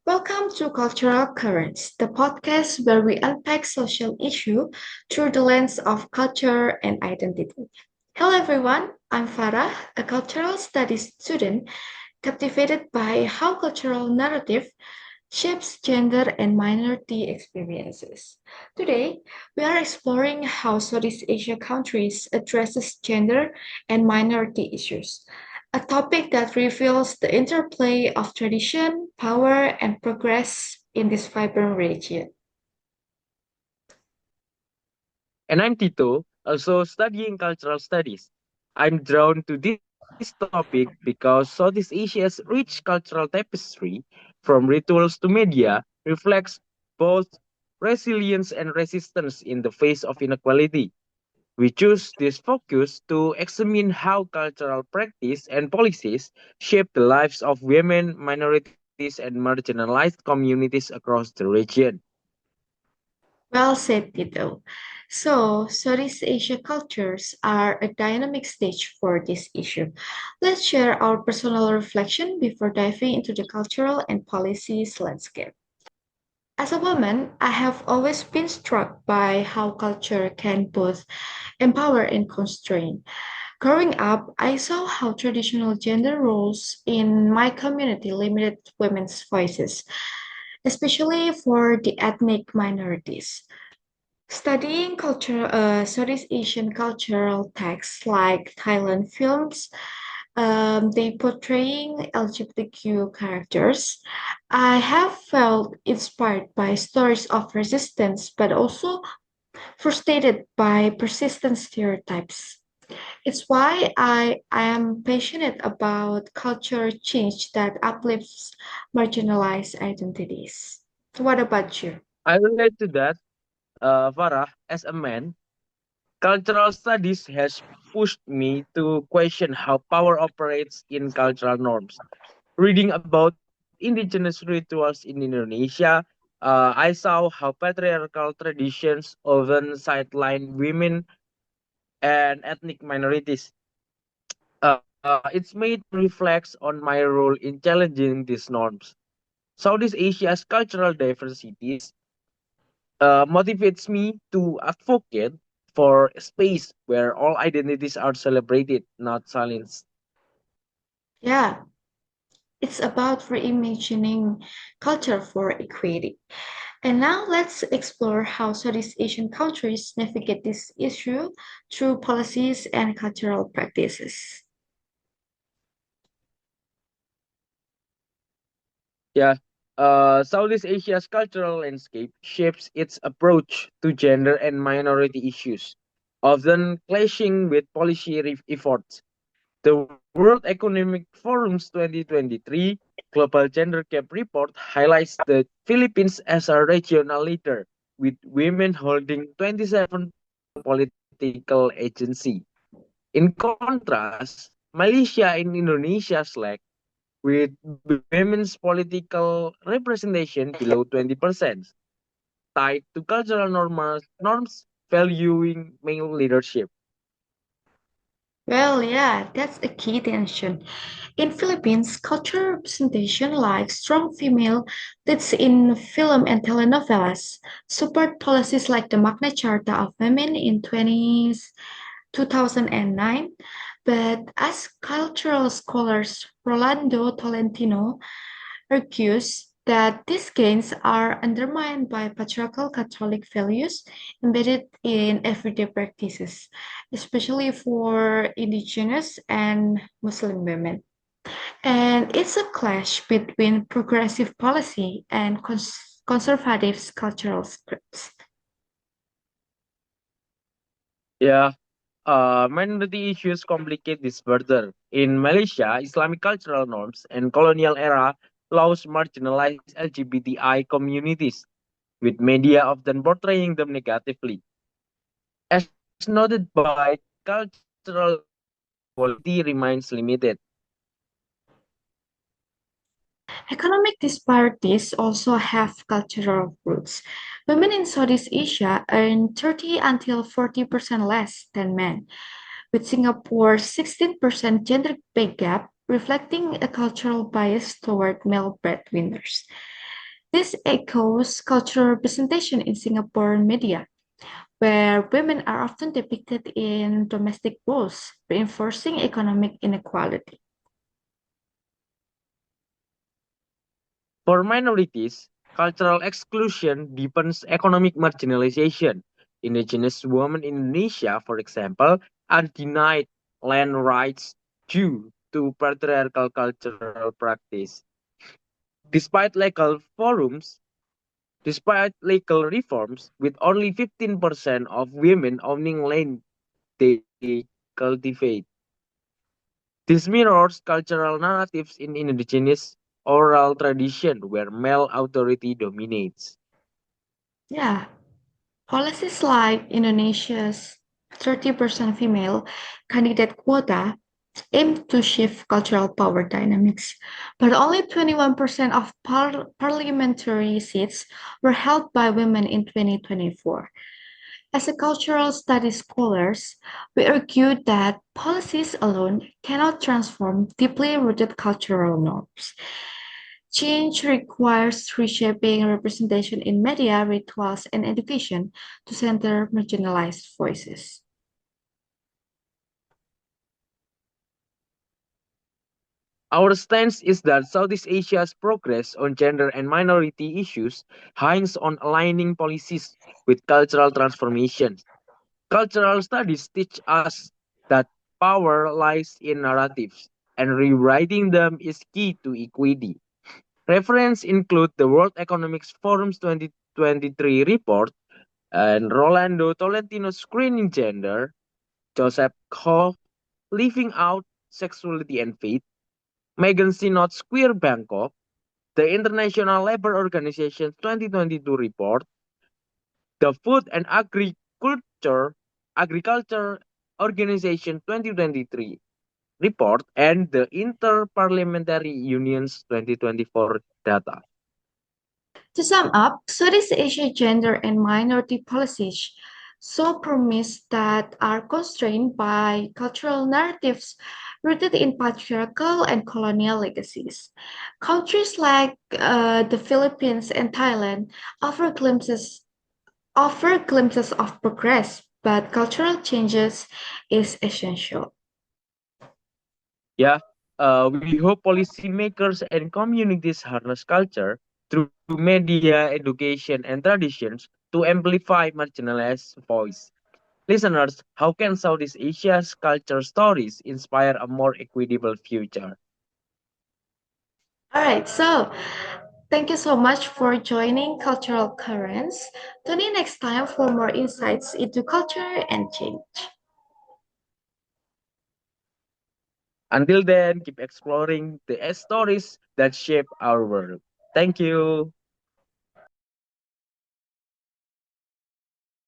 Welcome to Cultural Currents, the podcast where we unpack social issue through the lens of culture and identity. Hello everyone, I'm Farah, a cultural studies student captivated by how cultural narrative shapes gender and minority experiences. Today, we are exploring how Southeast Asia countries addresses gender and minority issues, a topic that reveals the interplay of tradition, power, and progress in this vibrant region. And I'm Tito, also studying cultural studies. I'm drawn to this topic because Southeast Asia's rich cultural tapestry, from rituals to media, reflects both resilience and resistance in the face of inequality. We choose this focus to examine how cultural practice and policies shape the lives of women, minorities, and marginalized communities across the region. Well said, Tito. So, Southeast Asia cultures are a dynamic stage for this issue. Let's share our personal reflection before diving into the cultural and policies landscape. As a woman, I have always been struck by how culture can both empower and constrain. Growing up, I saw how traditional gender roles in my community limited women's voices, especially for the ethnic minorities. Studying Southeast Asian cultural texts like Thailand films, they portraying LGBTQ characters. I have felt inspired by stories of resistance, but also frustrated by persistent stereotypes. It's why I am passionate about culture change that uplifts marginalized identities. What about you? I relate to that, Farah, as a man. Cultural studies has pushed me to question how power operates in cultural norms. Reading about indigenous rituals in Indonesia, I saw how patriarchal traditions often sideline women and ethnic minorities. It's made me reflect on my role in challenging these norms. Southeast Asia's cultural diversities motivates me to advocate for a space where all identities are celebrated, not silenced. Yeah, it's about reimagining culture for equity. And now let's explore how Southeast Asian countries navigate this issue through policies and cultural practices. Yeah. Southeast Asia's cultural landscape shapes its approach to gender and minority issues, often clashing with policy efforts. The World Economic Forum's 2023 Global Gender Gap Report highlights the Philippines as a regional leader, with women holding 27% political agency. In contrast, Malaysia and Indonesia lack, with women's political representation below 20%, tied to cultural norms valuing male leadership. Well, yeah, that's a key tension. In Philippines, cultural representation like strong female leads in film and telenovelas support policies like the Magna Charta of Women in 2009. But as cultural scholars Rolando Tolentino argues that these gains are undermined by patriarchal Catholic values embedded in everyday practices, especially for indigenous and Muslim women. And it's a clash between progressive policy and conservative cultural scripts. Yeah, minority issues complicate this further. In Malaysia, Islamic cultural norms and colonial era laws marginalize LGBTI communities, with media often portraying them negatively. As noted by cultural studies, equality remains limited. Economic disparities also have cultural roots. Women in Southeast Asia earn 30 until 40% less than men, with Singapore's 16% gender pay gap reflecting a cultural bias toward male breadwinners. This echoes cultural representation in Singapore media, where women are often depicted in domestic roles, reinforcing economic inequality. For minorities, cultural exclusion deepens economic marginalization. Indigenous women in Indonesia, for example, are denied land rights due to patriarchal cultural practice. Despite legal forums, Despite legal reforms, with only 15% of women owning land they cultivate. This mirrors cultural narratives in indigenous oral tradition where male authority dominates. Yeah, policies like Indonesia's 30% female candidate quota aim to shift cultural power dynamics, but only 21% of parliamentary seats were held by women in 2024. As a cultural studies scholars, we argue that policies alone cannot transform deeply rooted cultural norms. Change requires reshaping representation in media, rituals, and education to center marginalized voices. Our stance is that Southeast Asia's progress on gender and minority issues hangs on aligning policies with cultural transformations. Cultural studies teach us that power lies in narratives, and rewriting them is key to equity. Reference include the World Economic Forum's 2023 report and Rolando Tolentino's Screening Gender, Joseph Koch Leaving Out Sexuality and Faith, Megan Sinott's Queer Bangkok, the International Labour Organization's 2022 report, the Food and Agriculture Organization 2023 report, and the Inter-Parliamentary Union's 2024 data. To sum up, Southeast Asia gender and minority policies show promise that are constrained by cultural narratives rooted in patriarchal and colonial legacies. Countries like the Philippines and Thailand offer glimpses of progress, but cultural changes is essential. Yeah, we hope policymakers and communities harness culture through media, education, and traditions to amplify marginalized voice. Listeners, how can Southeast Asia's culture stories inspire a more equitable future? All right, so thank you so much for joining Cultural Currents. Tune in next time for more insights into culture and change. Until then, keep exploring the stories that shape our world. Thank you.